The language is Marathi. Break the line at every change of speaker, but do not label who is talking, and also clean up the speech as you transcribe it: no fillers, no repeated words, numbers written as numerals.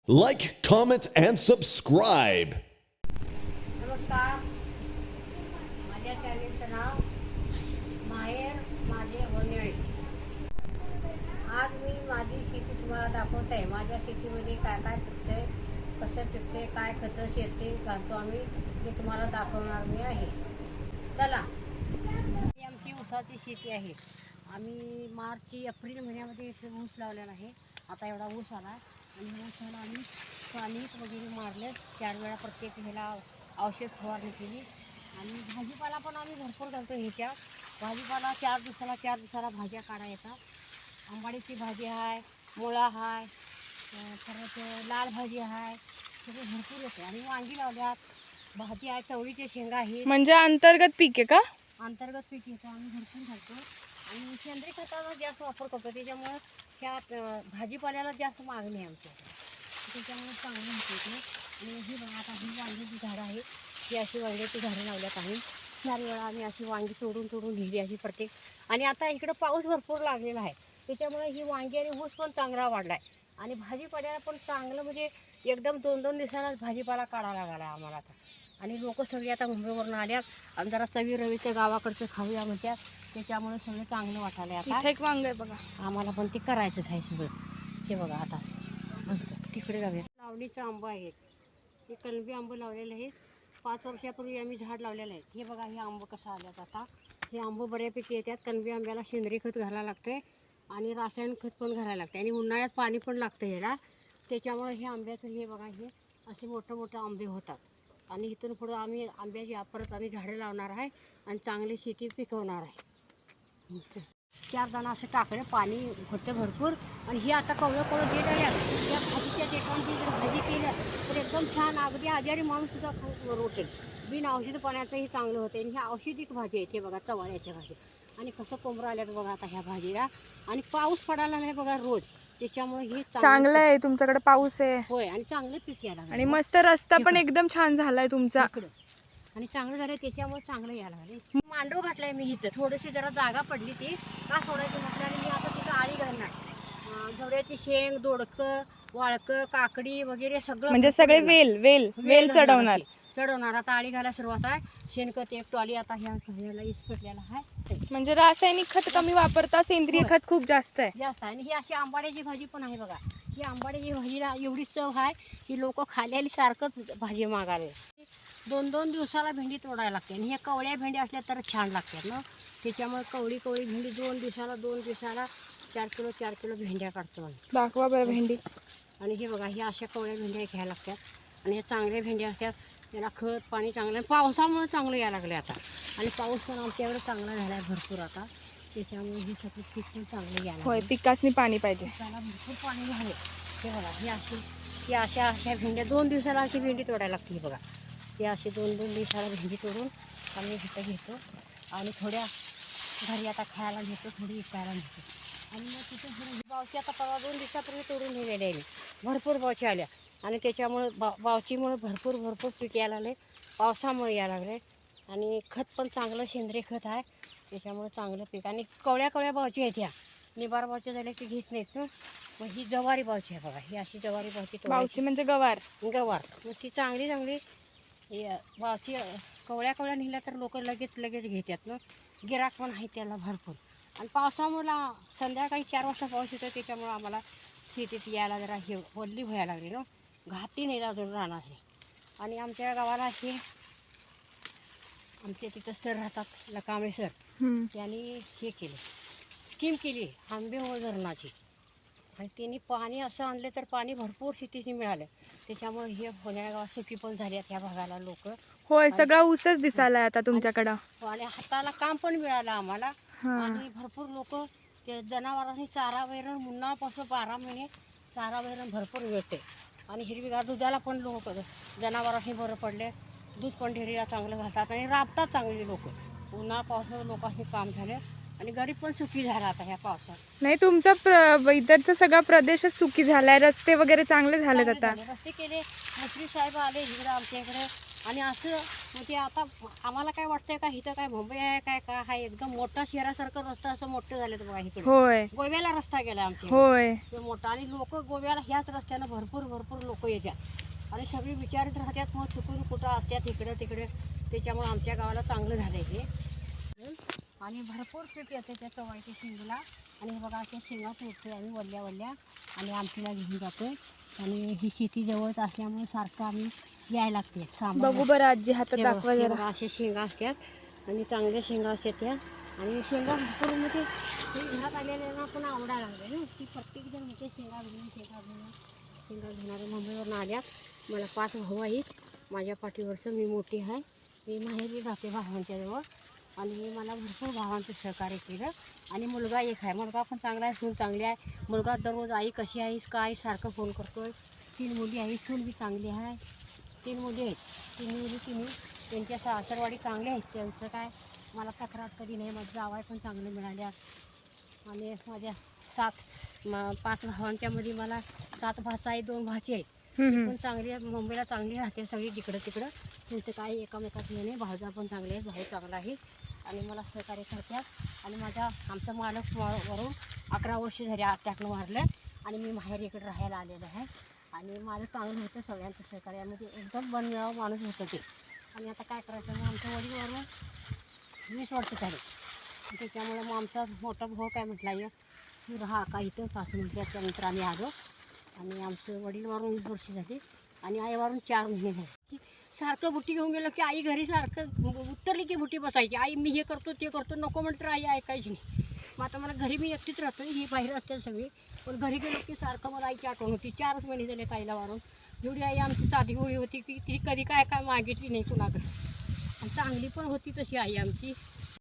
Like, comment, and subscribe.
नमस्कार. माझ्या चॅनलचं नाव माहेर माझे होनेळे. आज मी माझी शेती तुम्हाला दाखवत आहे. माझ्या शेतीमध्ये काय काय पिकतंय, कसं पिकतंय, काय खतं शेती घालतो आम्ही हे तुम्हाला दाखवणार मी आहे. चला. ही आमची ऊसाची शेती आहे. आम्ही एप्रिल महिन्यामध्ये ऊस लावलेला आहे. आता एवढा ऊस आला आणि ऊसाला आम्ही पाणी वगैरे मारले 4 वेळा प्रत्येक ह्याला औषध फवारणी केली. आणि भाजीपाला पण आम्ही भरपूर घालतो. ह्याच्या भाजीपाला 4 दिवसाला भाज्या काढा येतात. आंबाडीची भाजी आहे, मुळा आहे, परत लाल भाजी आहे, सगळे भरपूर येते. आणि वांगी लावल्यात, भाजी आहे, चवळीच्या शेंगा आहेत.
म्हणजे अंतर्गत पीक आहे का?
अंतर्गत पीक येतं, आम्ही भरपूर घालतो. आणि सेंद्रिय खताचा जास्त वापर करतो. त्याच्यामुळं त्या भाजीपाल्याला जास्त मागणी आहे आमच्या, त्याच्यामुळे चांगलं होते ते. आणि ही बघा आता ही वांग्याची झाडं आहेत. ही अशी वांग्याची झाडं लावल्यात आम्ही. 4 वेळा आम्ही अशी वांगी तोडून लिहिली अशी प्रत्येक. आणि आता इकडं पाऊस भरपूर लागलेला आहे, त्याच्यामुळे ही वांगी आणि ऊस पण चांगला वाढला आहे. आणि भाजीपाल्याला पण चांगलं म्हणजे एकदम 2-2 दिवसांनाच भाजीपाला काढायला लागला आम्हाला आता. आणि लोक सगळे आता मुंबईवरून आल्यात आणि जरा चवी रवीच्या गावाकडचं खाऊया म्हणतात, त्याच्यामुळे सगळं चांगलं वाटायला आता.
इथे एक वांग आहे बघा.
आम्हाला पण ते करायचंच आहे सगळं. ते बघा आता तिकडे जाऊया. लावणीचं आंबं आहेत, हे कलमी आंबं लावलेलं आहे. 5 वर्षापूर्वी आम्ही झाड लावलेलं आहे. हे बघा हे आंबं कसं आल्यात आता. हे आंबं बऱ्यापैकी येतात. कलमी आंब्याला सेंद्रिय खत घालायला लागतं आणि रासायनिक खत पण घालायला लागतं. आणि उन्हाळ्यात पाणी पण लागतं ह्याला, त्याच्यामुळे हे आंब्याचं हे बघा हे असे मोठे आंबे होतात. आणि इथून पुढं आम्ही आंब्याची परत आम्ही झाडं लावणार आहे आणि चांगली शेती पिकवणार आहे. 4 जण असं टाकलं, पाणी होतं भरपूर. आणि ही आता कवळं देत आल्या त्या भाजीच्या देठांची जर भाजी केलं तर एकदम छान, अगदी आजारी माणूससुद्धा खूप रोटेल. बिन औषध पाण्याचं हे चांगलं होतं. आणि ही औषधिक भाजी आहे ते बघा, चवाळ्याच्या भाजी. आणि कसं कोंबरं आल्यात बघा आता ह्या भाजीला. आणि पाऊस पडायला नाही बघा रोज, त्याच्यामुळे ही
चांगलं आहे, तुमच्याकडे पाऊस आहे.
होय, आणि चांगलं पीक यायला
आणि मस्त रस्ता पण एकदम छान झालाय तुमचा. आणि चांगलं झालं, त्याच्यामुळे चांगलं यायला लागले. मांडव घातलाय मी इथं. थोडीशी जरा जागा पडली ती का सोडायची म्हटलं, आणि मी आता तिथं आळी घालणार. झवड्याची शेंग, दोडकं, वाळकं, काकडी वगैरे सगळं, म्हणजे सगळे वेल
चढवणार. आता आळी घालायला सुरुवात आहे. शेणखत एक टॉली आता ह्याला इसकटलेला आहे.
म्हणजे रासायनिक खत कमी वापरता, सेंद्रिय खत खूप जास्त आहे.
आणि ही अशी आंबाड्याची भाजी पण आहे बघा. ही आंबाड्याची भाजीला एवढी चव आहे की लोक खाल्याली सारखंच भाजी मागायला. 2-2 दिवसाला भेंडी तोडायला लागते. आणि ह्या कवळ्या भेंडी असल्या तर छान लागतात ना, त्याच्यामुळे कवळी भेंडी 2 दिवसाला 4 किलो भेंड्या काढतो आम्ही.
दाखवा बरं भेंडी.
आणि हे बघा, ही अशा कवळ्या भेंड्या घ्यायला लागतात. आणि ह्या चांगल्या भेंड्या असतात, त्याला खत पाणी चांगलं. पावसामुळे चांगलं यायला लागले आता. आणि पाऊस पण आमच्याकडे चांगला झाला आहे भरपूर आता, त्याच्यामुळे ही सगळं पीक पण चांगलं यायला.
होय, पिकासनी पाणी पाहिजे.
त्याला भरपूर पाणी झाले. हे बघा ही अशा भेंड्या 2 दिवसाला अशी भेंडी तोडायला लागते. बघा ही अशी 2-2 दिवसाला भेंडी तोडून आम्ही इथं घेतो. आणि थोड्या घरी आता खायला घेतो, थोडी विकायला घेतो. आणि मग तिथे थोडं बावची आता 2 दिवसापूर्वी तोडून नेलेले आहे. भरपूर बावची आल्या. आणि त्याच्यामुळे बावचीमुळे भरपूर पीक यायला लागले, पावसामुळे यायला लागले. आणि खत पण चांगलं सेंद्रिय खत आहे, त्याच्यामुळे चांगलं पीक. आणि कवळ्या बावची आहेत. ह्या निबार बावच्या झाल्या की घेत नाहीत ना. मग ही जवारी बावची आहे बघा. ही अशी जवारी बावची
म्हणजे गवार.
मग ती चांगली बावची कवळ्या नेल्या तर लोक लगेच घेतात ना. गिराक पण आहे त्याला भरपूर. आणि पावसामुळे संध्याकाळी 4 वाजता पाऊस येतो, त्याच्यामुळं आम्हाला शेतीत यायला जरा हे वल्ली व्हायला लागली ना. घाती नाही अजून राहणार आहे. आणि आमच्या गावाला हे आमच्या तिथं सर राहतात, लकामे सर, त्यांनी हे केलं, स्कीम केली आंबेओळ धरणाची. आणि त्यांनी पाणी असं आणलं तर पाणी भरपूर शेतीने मिळालं, त्याच्यामुळे हे होण्या गावात सुखी पण झाली आहेत ह्या भागाला लोक.
होय, सगळा ऊसच दिसायला आता तुमच्याकडं.
आणि हाताला काम पण मिळालं आम्हाला. आणि भरपूर लोक ते जनावरांनी चारा वैरण उन्हाळ्यापासून 12 महिने चारा वैरण भरपूर मिळते. आणि हिरवीगार दुधाला पण लोक जनावरांनी बरं पडले. दूध पण डेअरीला चांगलं घालतात आणि राबतात चांगली लोक. उन्हाळ्यापासून लोकांनी काम झाले आणि गरीब पण सुखी झाला आता ह्या पावसात.
नाही, तुमचा इतरचा सगळा प्रदेशच सुखी झालाय. रस्ते वगैरे चांगले झालेत आता.
रस्ते केले. मंत्री साहेब आले इकडे आमच्या इकडे आणि असं म्हणजे आता आम्हाला काय वाटतंय का इथं काय मुंबई आहे काय का हा एकदम मोठा शहरासारखं रस्ता असं मोठं झालं बघा इकडे.
होय
गोव्याला रस्ता गेला आमच्या
होय
ते मोठा आणि लोक गोव्याला ह्याच रस्त्यानं भरपूर लोक येतात आणि सगळी विचारित राहतात मग चुकून कुठं असतात इकडं तिकडे. त्याच्यामुळे आमच्या गावाला चांगलं झालं हे आणि भरपूर पीक येते त्या चवळीच्या शेंगीला. आणि हे बघा अशा शेंगा तोडतोय आम्ही वल्ल्या आणि आमटीला घेऊन जातोय. आणि ही शेती जवळच असल्यामुळे सारखं आम्ही यायला लागते
बघू बरं आजी हातात
हे
दाखवा
बघा, हे
जरा.
बघा अशा शेंगा असतात आणि चांगल्या शेंगा असतात त्या. आणि शेंगा भरपूर म्हणजे ते घरात आलेल्यांना पण आवडायला लागले ना की प्रत्येकजण म्हणजे शेंगा घेणारे मुंबईवरून आल्यात. मला 5 भाऊ आहेत. माझ्या पाठीवरचं मी मोठी आहे. मी माहेरी राहते भावांच्या जवळ आणि मला भरपूर भावांचं सहकार्य केलं. आणि मुलगा एक आहे, मुलगा पण चांगला आहे, सून चांगली आहे. मुलगा दररोज आई कशी आहेस काय सारखं फोन करतोय. 3 मुली आहेत, सून बी चांगली आहे. 3 मुली आहेत, तिन्ही त्यांच्या सासरवाडी चांगले आहेत. त्यांचं काय मला तक्रार कधी नाही. माझं जावई पण चांगले मिळाल्या. आणि माझ्या 5 भावांच्यामध्ये मला 7 भाचा आहेत, 2 भाची आहेत. पण चांगली आहे, मुंबईला चांगली राहते सगळी तिकडं त्यांचं काही एकामेकात हे नाही. भावजा पण चांगले आहेत, भाऊ चांगला आहे आणि मला सहकार्य करतात. आणि आमचा मालक वरून 11 वर्ष झाली अटॅकनं वारलं आणि मी माहेर इकडे राहायला आलेलं आहे. आणि माझं चांगलं होतं सगळ्यांचं सहकार्यामध्ये एकदम बनमिळावं माणूस होतं ते. आणि आता काय करायचं मग आमच्या वडीलवरून 20 वर्ष झाले. त्याच्यामुळे मग आमचा मोठा भाऊ काय म्हटला आहे तू राहा का इथं सासू म्हटलं. त्यानंतर आम्ही आलो आणि आमचं वडीलवरून 20 वर्ष झाली आणि आईवरून 4 महिने झाले. सारखं बुट्टी घेऊन गेलं की आई घरी सारखं उतरली की बुट्टी बसायची. आई मी हे करतो ते करतो नको म्हटलं आई ऐकायची नाही. मग आता मला घरी मी एकटीच राहतो, ही बाहेर असते सगळी. पण घरी गेलो की सारखं मला आईची आठवण होती. 4च महिने झाले ताईला वारून. एवढी आई आमची साधी होळी होती की ती कधी काय मागितली नाही कुणाकडे. आणि चांगली पण होती तशी आई आमची.